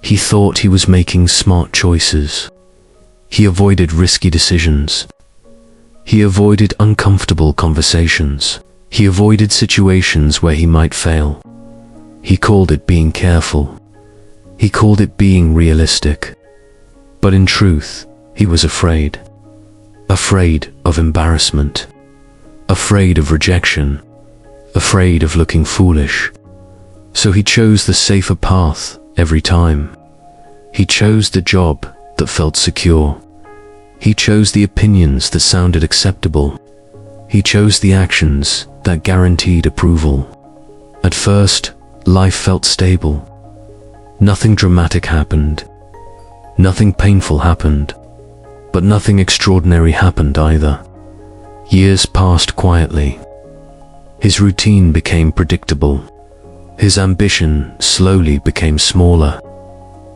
He thought he was making smart choices. He avoided risky decisions. He avoided uncomfortable conversations. He avoided situations where he might fail. He called it being careful. He called it being realistic. But in truth, he was afraid. Afraid of embarrassment. Afraid of rejection. Afraid of looking foolish. So he chose the safer path every time. He chose the job that felt secure. He chose the opinions that sounded acceptable. He chose the actions that guaranteed approval. At first, life felt stable. Nothing dramatic happened. Nothing painful happened. But nothing extraordinary happened either. Years passed quietly. His routine became predictable. His ambition slowly became smaller.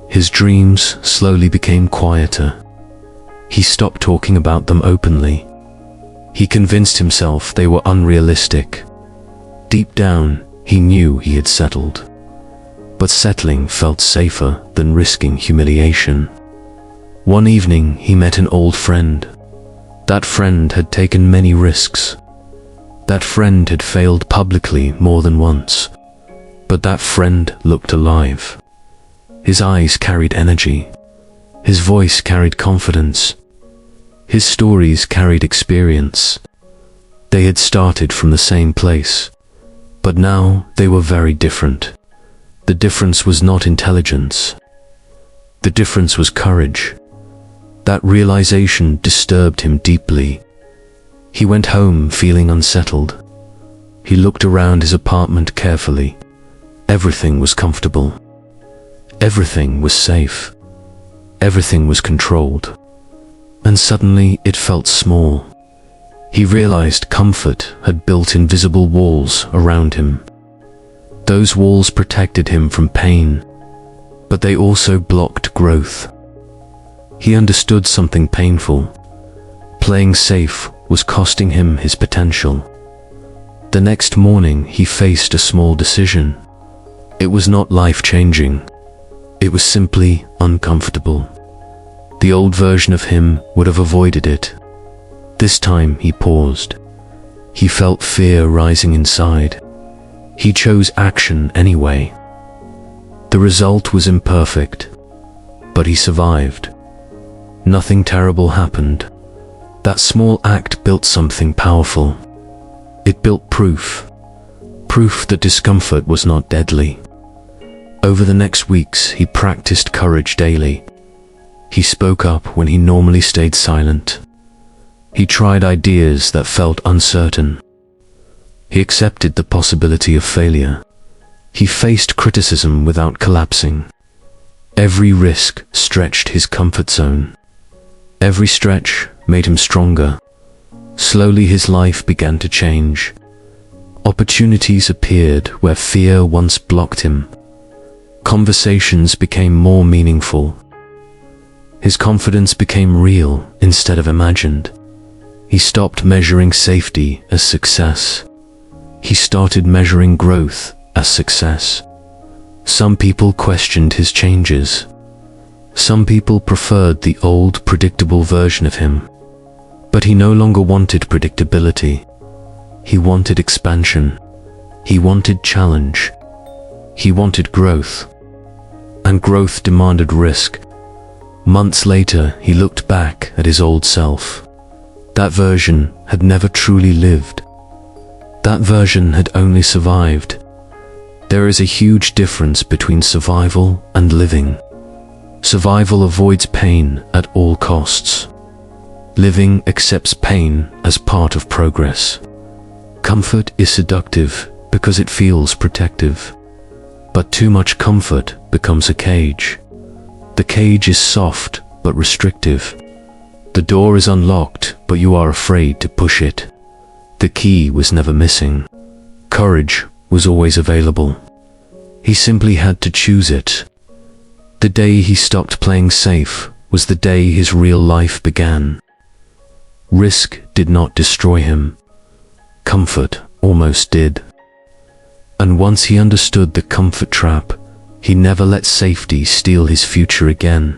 His dreams slowly became quieter. He stopped talking about them openly. He convinced himself they were unrealistic. Deep down, he knew he had settled. But settling felt safer than risking humiliation. One evening, he met an old friend. That friend had taken many risks. That friend had failed publicly more than once. But that friend looked alive. His eyes carried energy. His voice carried confidence. His stories carried experience. They had started from the same place. But now they were very different. The difference was not intelligence. The difference was courage. That realization disturbed him deeply. He went home feeling unsettled. He looked around his apartment carefully. Everything was comfortable. Everything was safe. Everything was controlled. And suddenly it felt small. He realized comfort had built invisible walls around him. Those walls protected him from pain, but they also blocked growth. He understood something painful. Playing safe was costing him his potential. The next morning he faced a small decision. It was not life-changing. It was simply uncomfortable. The old version of him would have avoided it. This time he paused. He felt fear rising inside. He chose action anyway. The result was imperfect, but he survived. Nothing terrible happened. That small act built something powerful. It built proof. Proof that discomfort was not deadly. Over the next weeks, he practiced courage daily. He spoke up when he normally stayed silent. He tried ideas that felt uncertain. He accepted the possibility of failure. He faced criticism without collapsing. Every risk stretched his comfort zone. Every stretch made him stronger. Slowly his life began to change. Opportunities appeared where fear once blocked him. Conversations became more meaningful. His confidence became real instead of imagined. He stopped measuring safety as success. He started measuring growth as success. Some people questioned his changes. Some people preferred the old, predictable version of him. But he no longer wanted predictability. He wanted expansion. He wanted challenge. He wanted growth. And growth demanded risk. Months later, he looked back at his old self. That version had never truly lived. That version had only survived. There is a huge difference between survival and living. Survival avoids pain at all costs. Living accepts pain as part of progress. Comfort is seductive because it feels protective. But too much comfort becomes a cage. The cage is soft but restrictive. The door is unlocked, but you are afraid to push it. The key was never missing. Courage was always available. He simply had to choose it. The day he stopped playing safe was the day his real life began. Risk did not destroy him. Comfort almost did. And once he understood the comfort trap, He never let safety steal his future again.